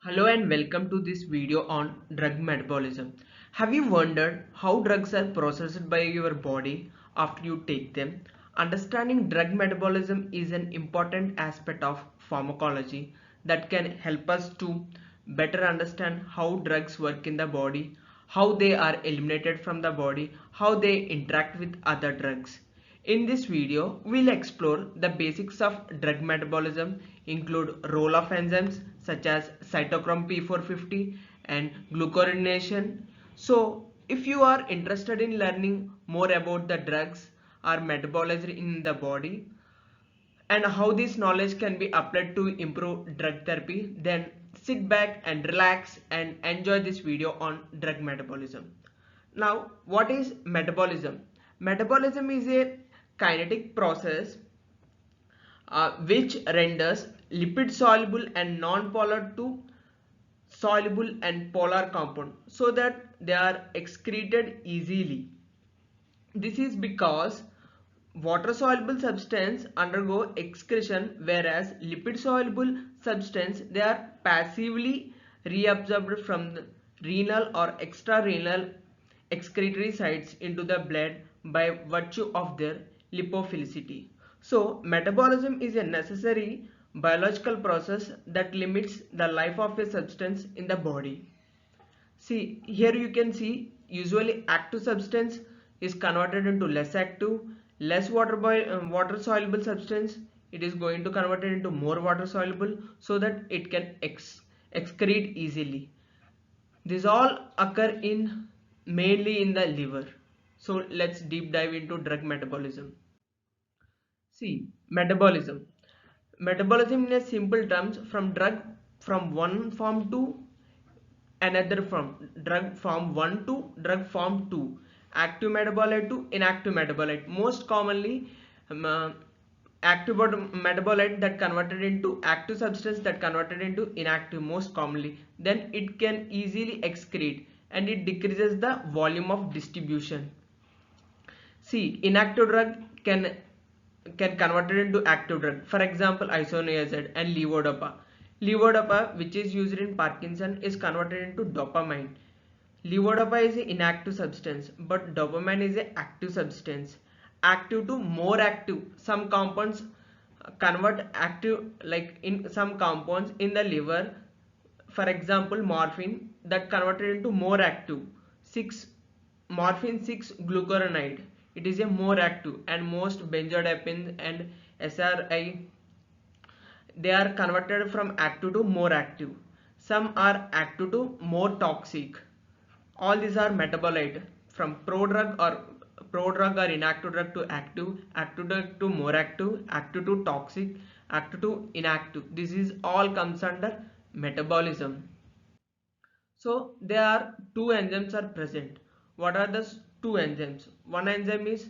Hello and welcome to this video on drug metabolism. Have you wondered how drugs are processed by your body after you take them? Understanding drug metabolism is an important aspect of pharmacology that can help us to better understand how drugs work in the body, how they are eliminated from the body, how they interact with other drugs. In this video, we'll explore the basics of drug metabolism, include role of enzymes such as cytochrome P450 and glucuronidation. So, if you are interested in learning more about the drugs are metabolized in the body and how this knowledge can be applied to improve drug therapy, then sit back and relax and enjoy this video on drug metabolism. Now, what is metabolism? Metabolism is a kinetic process which renders lipid soluble and non-polar to soluble and polar compound so that they are excreted easily. This is because water soluble substance undergo excretion, whereas lipid soluble substance they are passively reabsorbed from the renal or extrarenal excretory sites into the blood by virtue of their lipophilicity. So metabolism is a necessary biological process that limits the life of a substance in the body. See, here you can see usually active substance is converted into less water soluble substance. It is going to convert it into more water soluble so that it can excrete easily. These all occur in mainly in the liver. So let's deep dive into drug metabolism. See, metabolism. Metabolism in a simple terms from one form to another form, drug form 1 to drug form 2, active metabolite to inactive metabolite. Most commonly metabolite that converted into active substance that converted into inactive most commonly, then it can easily excrete and it decreases the volume of distribution. See, inactive drug can convert it into active drug. For example, isoniazid and levodopa. Levodopa, which is used in Parkinson, is converted into dopamine. Levodopa is an inactive substance, but dopamine is an active substance. Active to more active. Some compounds convert active, like in some compounds in the liver. For example, morphine that converted into more active. 6 morphine 6 glucuronide. It is a more active, and most benzodiazepines and SRI they are converted from active to more active. Some are active to more toxic. All these are metabolite from prodrug or inactive drug to active drug to more active to toxic, active to inactive. This is all comes under metabolism. So there are two enzymes are present. What are the two enzymes? One enzyme is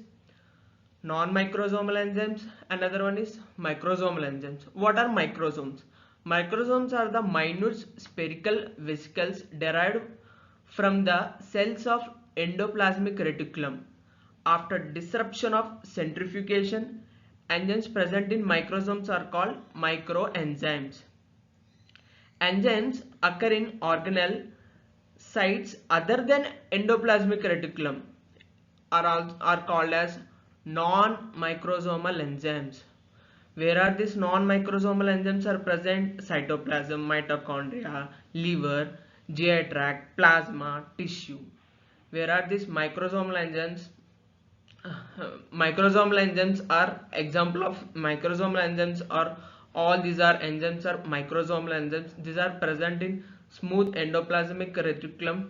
non-microsomal enzymes, another one is microsomal enzymes. What are microsomes? Microsomes are the minute spherical vesicles derived from the cells of endoplasmic reticulum. After disruption of centrifugation, enzymes present in microsomes are called microenzymes. Enzymes occur in organelle sites other than endoplasmic reticulum are called as non-microsomal enzymes. Where are these non-microsomal enzymes are present? Cytoplasm, mitochondria, liver, GI tract, plasma, tissue. Where are these microsomal enzymes? Microsomal enzymes are example of microsomal enzymes are all these are enzymes are microsomal enzymes. These are present in smooth endoplasmic reticulum.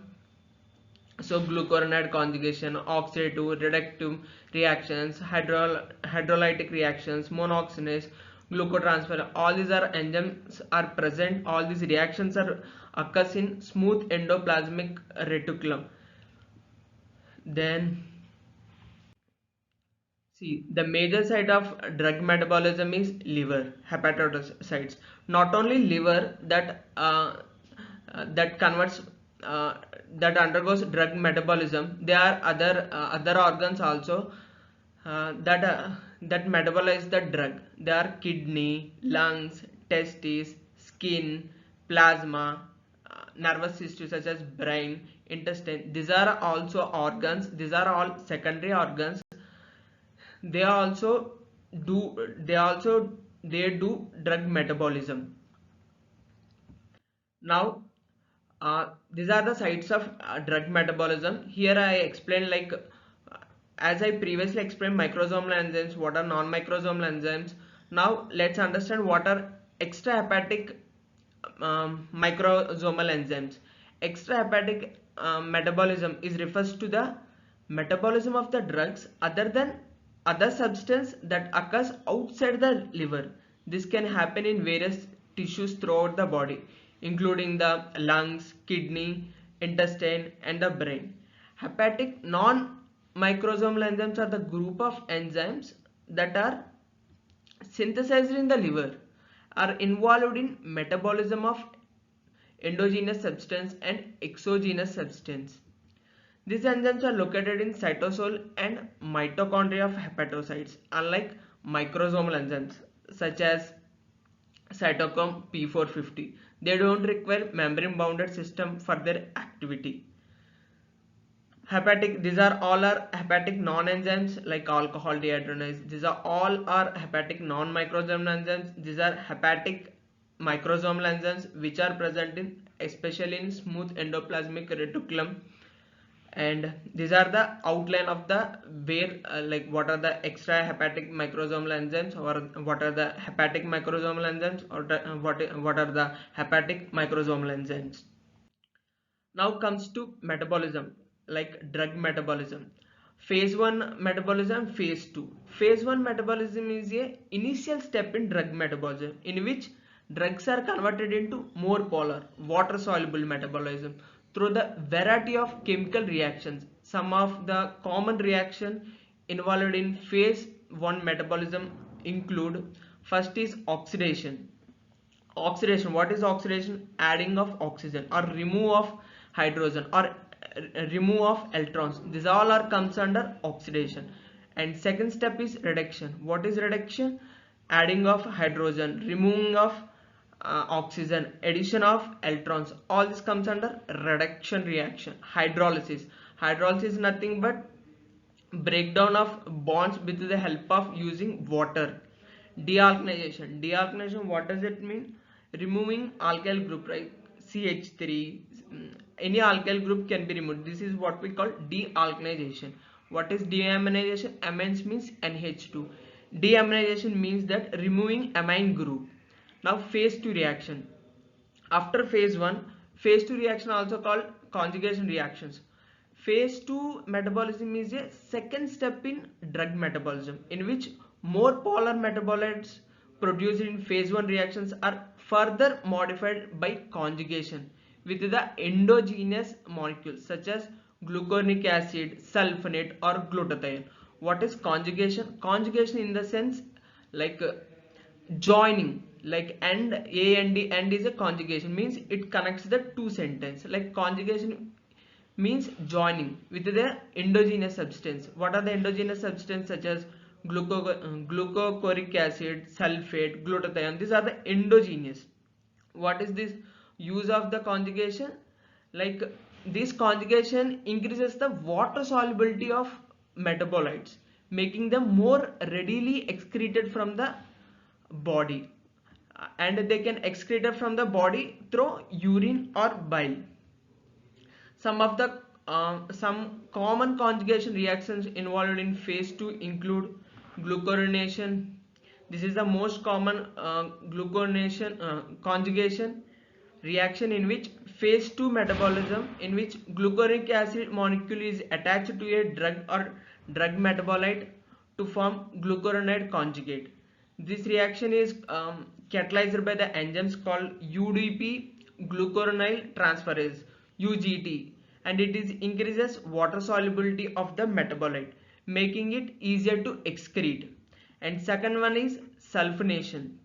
So glucuronide conjugation, oxidative, reductive reactions, hydrolytic reactions, monoxidase, glucotransfer, all these are enzymes are present. All these reactions are occurs in smooth endoplasmic reticulum. Then see, the major site of drug metabolism is liver, hepatocytes. Not only liver that converts that undergoes drug metabolism. There are other organs also that metabolize the drug. They are kidney, lungs, testes, skin, plasma. nervous system such as brain, intestine. These are also organs. These are all secondary organs. They also they do drug metabolism. Now, these are the sites of drug metabolism. Here I explained, like as I previously explained, microsomal enzymes, what are non-microsomal enzymes. Now let's understand what are extrahepatic microsomal enzymes. Extrahepatic metabolism is refers to the metabolism of the drugs other than other substance that occurs outside the liver. This can happen in various tissues throughout the body, including the lungs, kidney, intestine, and the brain. Hepatic non-microsomal enzymes are the group of enzymes that are synthesized in the liver, are involved in metabolism of endogenous substance and exogenous substance. These enzymes are located in cytosol and mitochondria of hepatocytes, unlike microsomal enzymes such as cytochrome P450. They don't require membrane-bounded system for their activity. These are all are hepatic non-enzymes like alcohol dehydrogenase. These are all are hepatic non-microsomal enzymes. These are hepatic microsomal enzymes which are present in especially in smooth endoplasmic reticulum. And these are the outline of the where like what are the extra hepatic microsomal enzymes, or what are the hepatic microsomal enzymes, or what are the hepatic microsomal enzymes. Now comes to metabolism, like drug metabolism. Phase 1 metabolism, phase 2. Phase 1 metabolism is a initial step in drug metabolism in which drugs are converted into more polar, water soluble metabolism through the variety of chemical reactions. Some of the common reaction involved in phase 1 metabolism include: first is oxidation. Oxidation, what is oxidation? Adding of oxygen or remove of hydrogen or remove of electrons. These all are comes under oxidation. And second step is reduction. What is reduction? Adding of hydrogen, removing of oxygen, addition of electrons. All this comes under reduction reaction. Hydrolysis. Hydrolysis is nothing but breakdown of bonds with the help of using water. Dealkalization. Dealkalization, what does it mean? Removing alkyl group, right? CH3, any alkyl group can be removed. This is what we call dealkalization. What is deaminization? Amines means NH2. Deaminization means that removing amine group. Now phase 2 reaction. After phase 1, phase 2 reaction also called conjugation reactions. Phase 2 metabolism is a second step in drug metabolism in which more polar metabolites produced in phase 1 reactions are further modified by conjugation with the endogenous molecules such as glucuronic acid, sulfonate, or glutathione. What is conjugation? Conjugation in the sense like joining, like and a and d, and is a conjugation, means it connects the two sentence. Like conjugation means joining with the endogenous substance. What are the endogenous substance? Such as glucuronic acid, sulfate, glutathione. These are the endogenous. What is this use of the conjugation? Like this conjugation increases the water solubility of metabolites, making them more readily excreted from the body, and they can excrete it from the body through urine or bile. Some common conjugation reactions involved in phase 2 include glucuronation. This is the most common glucuronation conjugation reaction in which phase 2 metabolism, in which glucuronic acid molecule is attached to a drug or drug metabolite to form glucuronide conjugate. This reaction is catalyzed by the enzymes called UDP glucuronyl transferase, UGT, and it is increases water solubility of the metabolite, making it easier to excrete. And second one is sulfonation.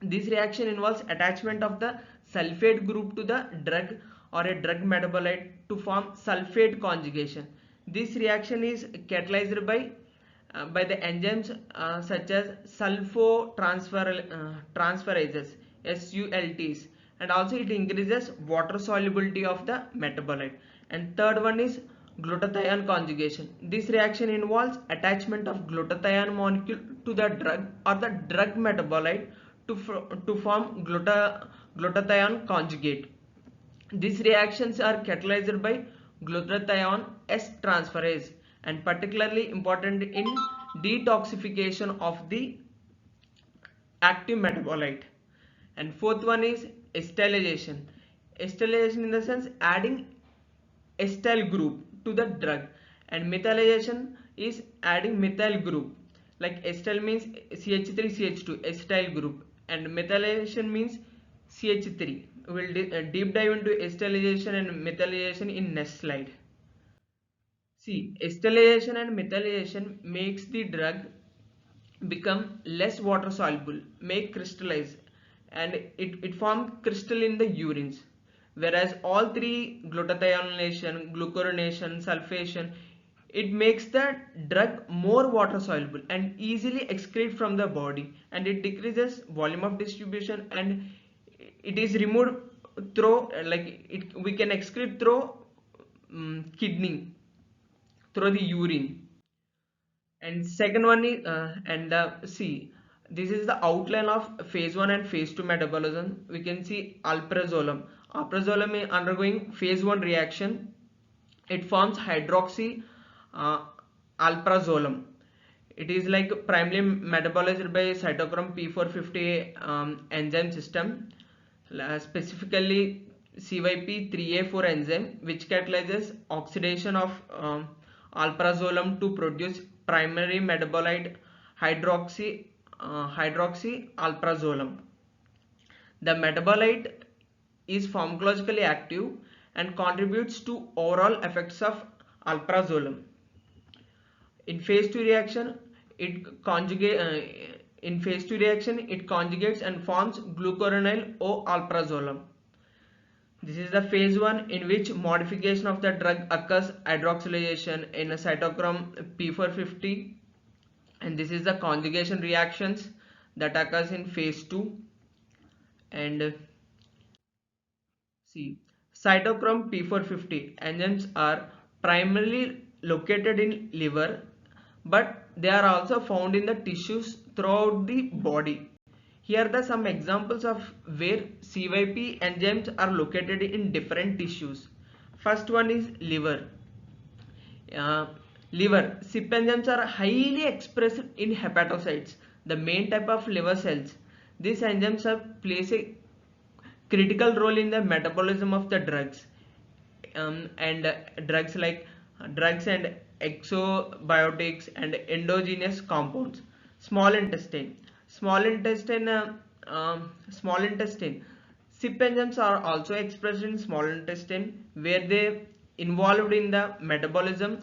This reaction involves attachment of the sulfate group to the drug or a drug metabolite to form sulfate conjugation. This reaction is catalyzed by the enzymes such as sulfotransferases, SULTs, and also it increases water solubility of the metabolite. And third one is glutathione conjugation. This reaction involves attachment of glutathione molecule to the drug or the drug metabolite to form glutathione conjugate. These reactions are catalyzed by glutathione S transferase and particularly important in detoxification of the active metabolite. And fourth one is estylization. Estylization in the sense adding acyl group to the drug, and methylation is adding methyl group. Like acyl means CH3CH2 acyl group, and methylation means CH3. We will deep dive into estylization and methylation in next slide. See, estylization and methylation makes the drug become less water soluble, make crystallize, and it forms crystal in the urines. Whereas all three, glutathionation, glucuronation, sulfation, it makes the drug more water soluble and easily excrete from the body, and it decreases volume of distribution, and it is removed through we can excrete through kidney, through the urine. And second one is see, this is the outline of phase 1 and phase 2 metabolism. We can see alprazolam. Alprazolam is undergoing phase 1 reaction. It forms hydroxy alprazolam. It is like primarily metabolized by cytochrome P450 enzyme system, specifically CYP3A4 enzyme, which catalyzes oxidation of alprazolam to produce primary metabolite hydroxy alprazolam. The metabolite is pharmacologically active and contributes to overall effects of alprazolam. In phase 2 reaction, it conjugates and forms glucuronide O alprazolam. This is the phase 1 in which modification of the drug occurs, hydroxylation in a cytochrome P450, and this is the conjugation reactions that occurs in phase 2. And see, cytochrome P450 enzymes are primarily located in liver, but they are also found in the tissues throughout the body. Here are some examples of where CYP enzymes are located in different tissues. First one is liver. CYP enzymes are highly expressed in hepatocytes, the main type of liver cells. These enzymes plays a critical role in the metabolism of the drugs, and drugs and exobiotics and endogenous compounds. Small intestine. CYP enzymes are also expressed in small intestine, where they involved in the metabolism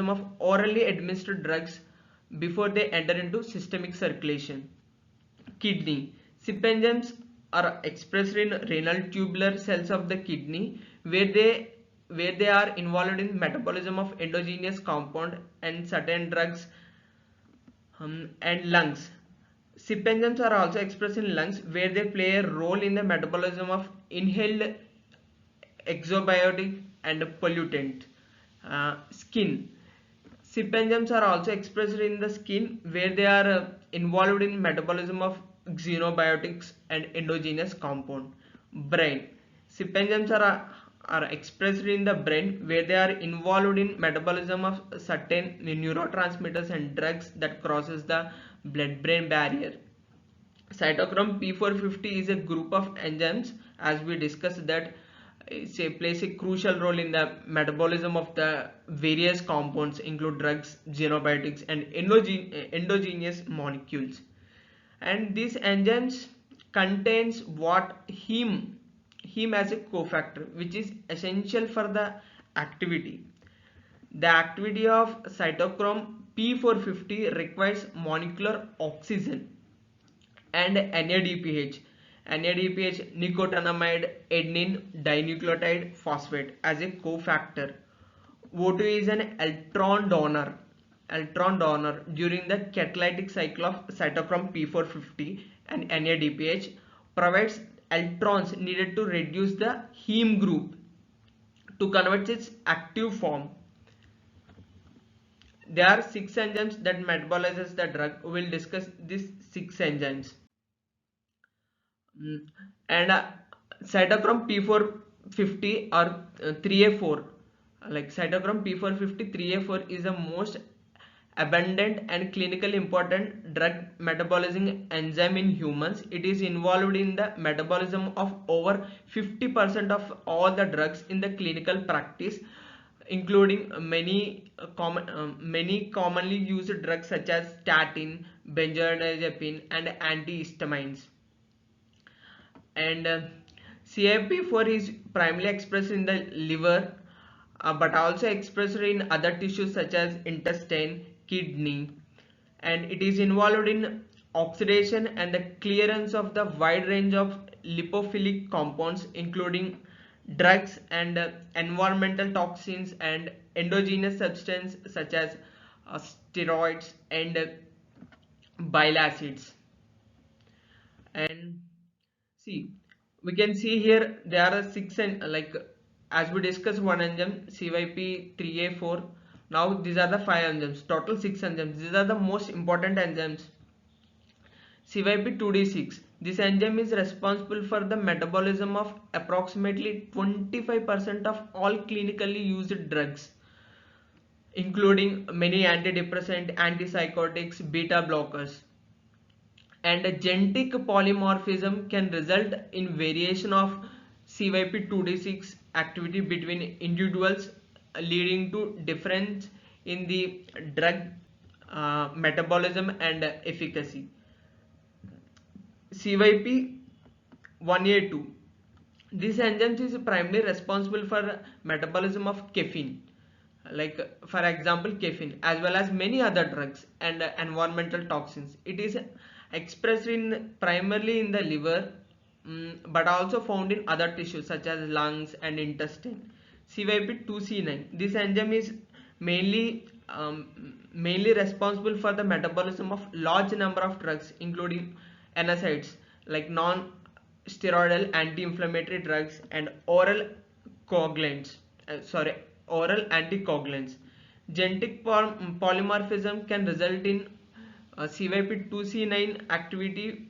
of orally administered drugs before they enter into systemic circulation. Kidney. CYP enzymes are expressed in renal tubular cells of the kidney, where they are involved in metabolism of endogenous compound and certain drugs. And lungs. CYP enzymes are also expressed in lungs, where they play a role in the metabolism of inhaled exobiotic and pollutant. Skin. CYP enzymes are also expressed in the skin, where they are involved in metabolism of xenobiotics and endogenous compound. Brain. CYP enzymes are expressed in the brain, where they are involved in metabolism of certain neurotransmitters and drugs that crosses the blood-brain barrier. Cytochrome P450 is a group of enzymes, as we discussed, that plays a crucial role in the metabolism of the various compounds, include drugs, xenobiotics, and endogenous molecules. And these enzymes contains what heme as a cofactor, which is essential for the activity. The activity of cytochrome P450 requires molecular oxygen and NADPH, nicotinamide adenine dinucleotide phosphate as a cofactor. O2 is an electron donor during the catalytic cycle of cytochrome P450, and NADPH, provides electrons needed to reduce the heme group to convert its active form. There are 6 enzymes that metabolizes the drug. We will discuss these 6 enzymes. And cytochrome P450 or 3A4, like cytochrome P450 3A4 is the most abundant and clinically important drug metabolizing enzyme in humans. It is involved in the metabolism of over 50% of all the drugs in the clinical practice, including many commonly used drugs such as statin, benzodiazepine, and antihistamines. And CYP4 is primarily expressed in the liver, but also expressed in other tissues such as intestine, kidney, and it is involved in oxidation and the clearance of the wide range of lipophilic compounds, including drugs and environmental toxins and endogenous substances such as steroids and bile acids. And see, we can see here there are 6 and like as we discussed one enzyme CYP3A4. Now these are the 5 enzymes, total 6 enzymes. These are the most important enzymes. CYP2D6. This enzyme is responsible for the metabolism of approximately 25% of all clinically used drugs, including many antidepressant, antipsychotics, beta blockers. And a genetic polymorphism can result in variation of CYP2D6 activity between individuals, leading to difference in the drug metabolism and efficacy. CYP1A2. This enzyme is primarily responsible for metabolism of caffeine, like for example caffeine, as well as many other drugs and environmental toxins. It is expressed in primarily in the liver, but also found in other tissues such as lungs and intestine. CYP2C9. This enzyme is mainly responsible for the metabolism of large number of drugs, including NSAIDs, like non-steroidal anti-inflammatory drugs and oral coagulants. Oral anticoagulants. Genetic polymorphism can result in CYP2C9 activity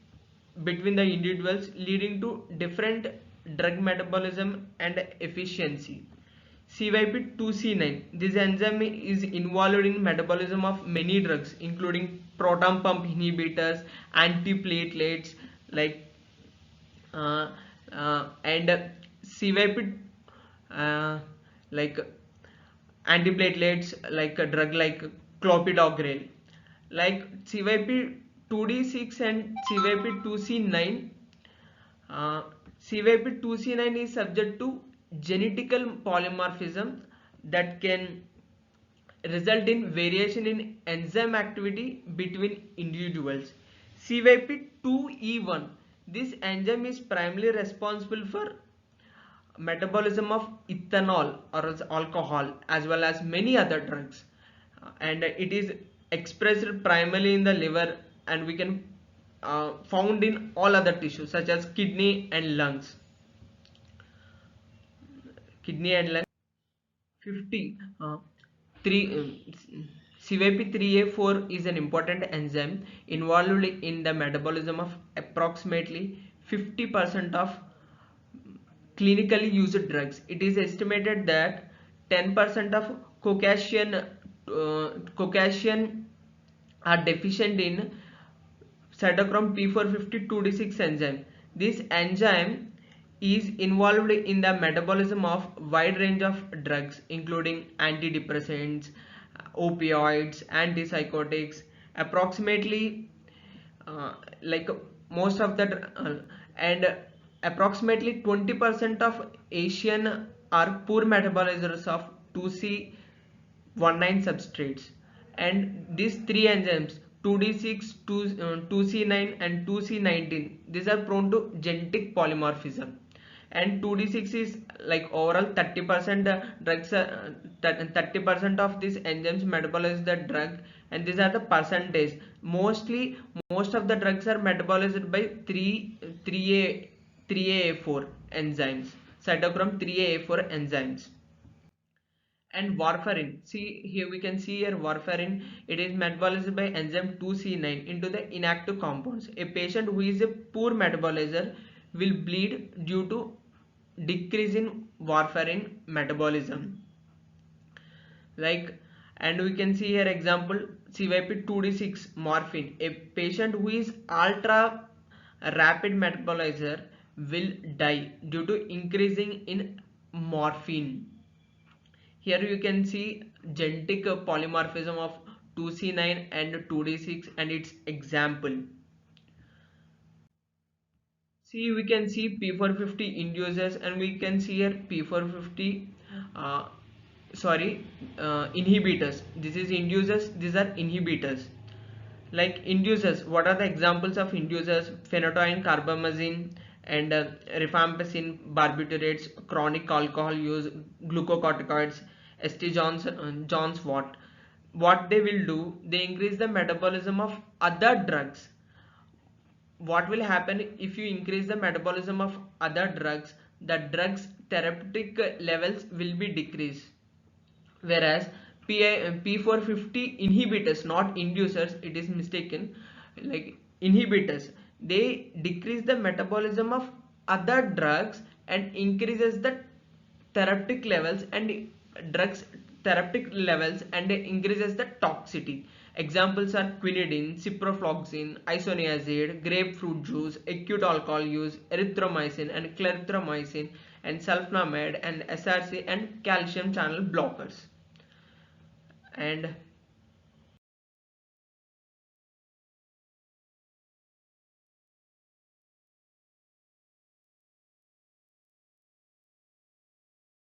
between the individuals, leading to different drug metabolism and efficiency. CYP2C9. This enzyme is involved in metabolism of many drugs, including proton pump inhibitors, antiplatelets, like and CYP like antiplatelets, like a drug like clopidogrel. Like CYP2D6 and CYP2C9. CYP2C9 is subject to genetical polymorphism that can result in variation in enzyme activity between individuals. CYP2E1. This enzyme is primarily responsible for metabolism of ethanol or alcohol, as well as many other drugs, and it is expressed primarily in the liver, and we can found in all other tissues such as kidney and lungs. 50. 3 CYP3A4 is an important enzyme involved in the metabolism of approximately 50% of clinically used drugs. It is estimated that 10% of Caucasian are deficient in cytochrome P450 enzyme. This enzyme is involved in the metabolism of wide range of drugs, including antidepressants, opioids, antipsychotics. Approximately like most of the and approximately 20% of Asian are poor metabolizers of 2C19 substrates, and these 3 enzymes 2D6, 2C9 and 2C19, these are prone to genetic polymorphism. And 2D6 is like overall 30% drugs, 30% of these enzymes metabolize the drug and these are the percentage. Most of the drugs are metabolized by 3A4 enzymes, cytochrome 3A4 enzymes. And warfarin, see here, we can see here warfarin, it is metabolized by enzyme 2C9 into the inactive compounds. A patient who is a poor metabolizer will bleed due to decrease in warfarin metabolism. Like, and we can see here example CYP2D6 morphine. A patient who is ultra rapid metabolizer will die due to increasing in morphine. Here you can see genetic polymorphism of 2C9 and 2D6 and its example. See, we can see P450 induces, and we can see here P450 inhibitors. This is inducers, these are inhibitors. Like inducers, what are the examples of inducers? Phenytoin, carbamazine, and rifampicin, barbiturates, chronic alcohol use, glucocorticoids, St. John's wort. What they will do, they increase the metabolism of other drugs. What will happen if you increase the metabolism of other drugs? The drugs therapeutic levels will be decreased, whereas P450 inhibitors, not inducers, it is mistaken, like inhibitors, they decrease the metabolism of other drugs and increases the therapeutic levels and drugs therapeutic levels and increases the toxicity. Examples are quinidine, ciprofloxacin, isoniazid, grapefruit juice, acute alcohol use, erythromycin and clarithromycin, and sulfonamide and SRC and calcium channel blockers. And